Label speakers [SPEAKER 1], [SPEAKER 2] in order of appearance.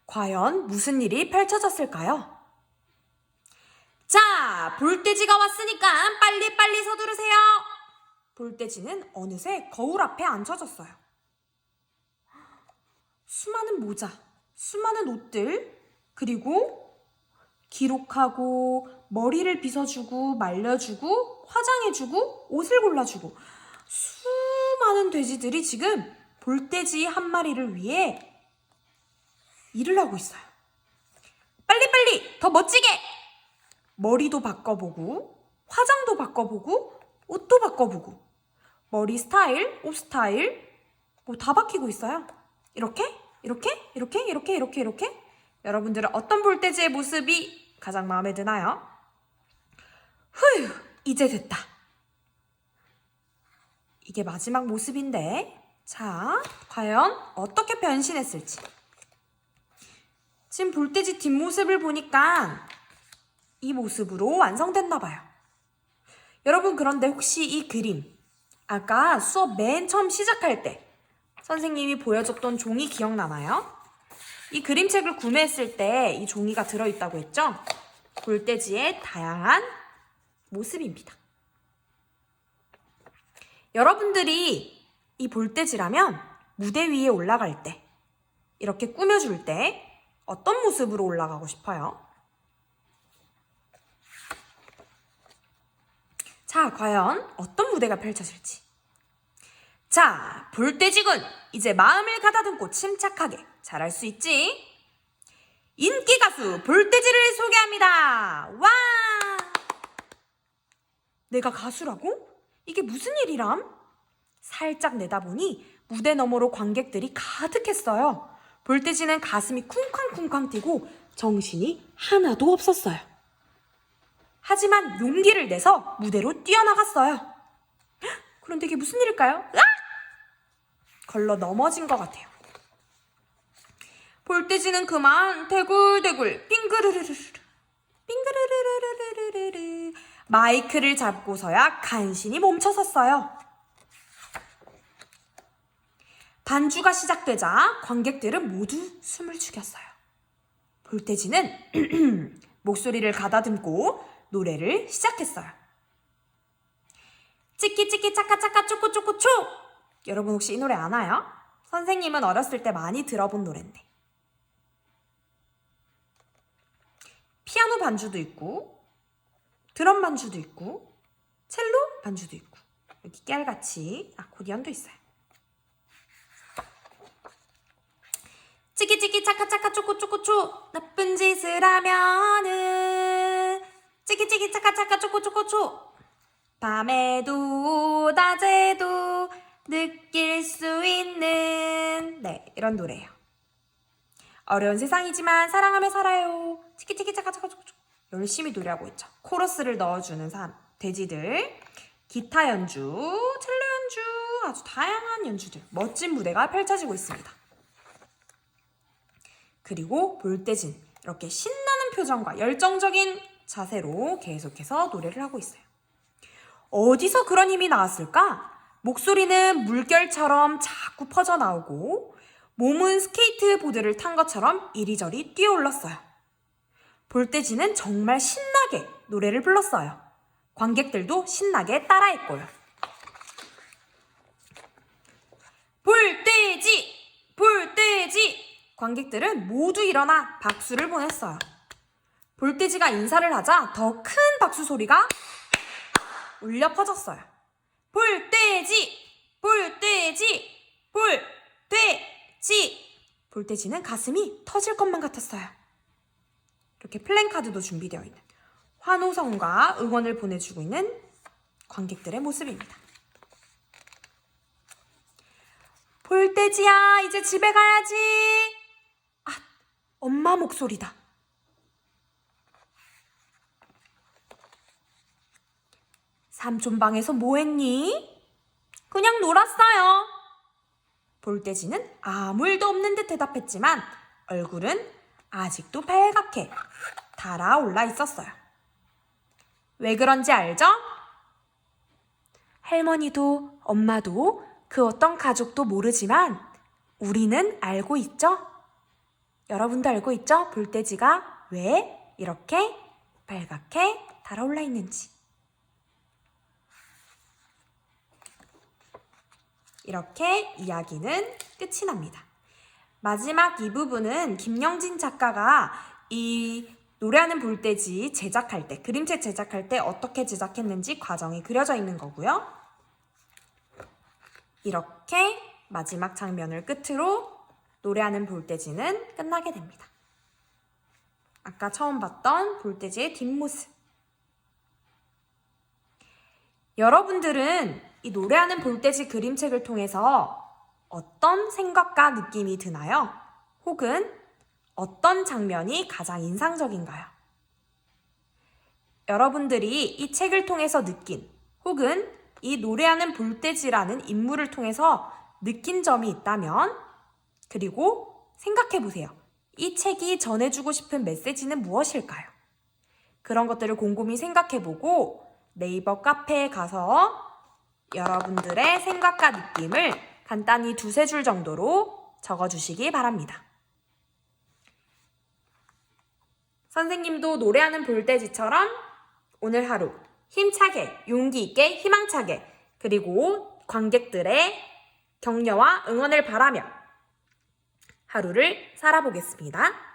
[SPEAKER 1] 과연 무슨 일이 펼쳐졌을까요? 자, 볼돼지가 왔으니까 빨리빨리 서두르세요. 볼돼지는 어느새 거울 앞에 앉혀졌어요. 수많은 모자, 수많은 옷들, 그리고 기록하고 머리를 빗어주고 말려주고 화장해주고 옷을 골라주고 수많은 돼지들이 지금 볼돼지 한 마리를 위해 일을 하고 있어요. 빨리빨리 더 멋지게! 머리도 바꿔보고 화장도 바꿔보고 옷도 바꿔보고 머리 스타일, 옷 스타일 뭐 다 바뀌고 있어요. 이렇게 여러분들은 어떤 볼돼지의 모습이 가장 마음에 드나요? 휴, 이제 됐다. 이게 마지막 모습인데 자, 과연 어떻게 변신했을지. 지금 볼돼지 뒷모습을 보니까 이 모습으로 완성됐나 봐요. 여러분, 그런데 혹시 이 그림, 아까 수업 맨 처음 시작할 때 선생님이 보여줬던 종이 기억나나요? 이 그림책을 구매했을 때 이 종이가 들어있다고 했죠? 볼돼지의 다양한 모습입니다. 여러분들이 이 볼돼지라면 무대 위에 올라갈 때, 이렇게 꾸며줄 때 어떤 모습으로 올라가고 싶어요? 자, 과연 어떤 무대가 펼쳐질지. 자, 볼돼지군, 이제 마음을 가다듬고 침착하게 잘할 수 있지? 인기 가수 볼돼지를 소개합니다. 와! 내가 가수라고? 이게 무슨 일이람? 살짝 내다보니 무대 너머로 관객들이 가득했어요. 볼돼지는 가슴이 쿵쾅쿵쾅 뛰고 정신이 하나도 없었어요. 하지만 용기를 내서 무대로 뛰어나갔어요. 그런데 이게 무슨 일일까요? 으악! 걸러 넘어진 것 같아요. 볼돼지는 그만 대굴대굴 빙그르르르 마이크를 잡고서야 간신히 멈춰섰어요. 반주가 시작되자 관객들은 모두 숨을 죽였어요. 볼돼지는 목소리를 가다듬고 노래를 시작했어요. 치키치키 차카차카 쪼꼬쪼꼬 초! 여러분 혹시 이 노래 아나요? 선생님은 어렸을 때 많이 들어본 노래인데. 피아노 반주도 있고 드럼 반주도 있고 첼로 반주도 있고 여기 깨알같이 아코디언도 있어요. 치키치키 차카차카 쪼꼬쪼꼬 초! 나쁜 짓을 하면은 치키치키 차카차카 쪼꼬쪼꼬 초! 밤에도 낮에도 느낄 수 있는 이런 노래예요. 어려운 세상이지만 사랑하며 살아요. 치키치키 차카차카 쪼꼬쪼. 열심히 노래하고 있죠. 코러스를 넣어주는 돼지들, 기타 연주, 첼로 연주, 아주 다양한 연주들, 멋진 무대가 펼쳐지고 있습니다. 그리고 볼돼지는 이렇게 신나는 표정과 열정적인 자세로 계속해서 노래를 하고 있어요. 어디서 그런 힘이 나왔을까? 목소리는 물결처럼 자꾸 퍼져나오고 몸은 스케이트보드를 탄 것처럼 이리저리 뛰어올랐어요. 볼돼지는 정말 신나게 노래를 불렀어요. 관객들도 신나게 따라했고요. 볼돼지! 볼돼지! 관객들은 모두 일어나 박수를 보냈어요. 볼돼지가 인사를 하자 더 큰 박수 소리가 울려 퍼졌어요. 볼돼지! 볼돼지! 볼돼지! 볼돼지는 가슴이 터질 것만 같았어요. 이렇게 플랜카드도 준비되어 있는 환호성과 응원을 보내주고 있는 관객들의 모습입니다. 볼돼지야, 이제 집에 가야지. 아, 엄마 목소리다. 삼촌방에서 뭐했니? 그냥 놀았어요. 볼돼지는 아무 일도 없는 듯 대답했지만 얼굴은 아직도 빨갛게 달아올라 있었어요. 왜 그런지 알죠? 할머니도 엄마도 그 어떤 가족도 모르지만 우리는 알고 있죠? 여러분도 알고 있죠? 볼돼지가 왜 이렇게 빨갛게 달아올라 있는지. 이렇게 이야기는 끝이 납니다. 마지막 이 부분은 김영진 작가가 이 노래하는 볼돼지 제작할 때, 그림책 제작할 때 어떻게 제작했는지 과정이 그려져 있는 거고요. 이렇게 마지막 장면을 끝으로 노래하는 볼돼지는 끝나게 됩니다. 아까 처음 봤던 볼돼지의 뒷모습. 여러분들은 이 노래하는 볼돼지 그림책을 통해서 어떤 생각과 느낌이 드나요? 혹은 어떤 장면이 가장 인상적인가요? 여러분들이 이 책을 통해서 느낀 혹은 이 노래하는 볼돼지라는 인물을 통해서 느낀 점이 있다면 그리고 생각해 보세요. 이 책이 전해주고 싶은 메시지는 무엇일까요? 그런 것들을 곰곰이 생각해 보고 네이버 카페에 가서 여러분들의 생각과 느낌을 간단히 2-3줄 정도로 적어주시기 바랍니다. 선생님도 노래하는 볼돼지처럼 오늘 하루 힘차게, 용기 있게, 희망차게, 그리고 관객들의 격려와 응원을 바라며 하루를 살아보겠습니다.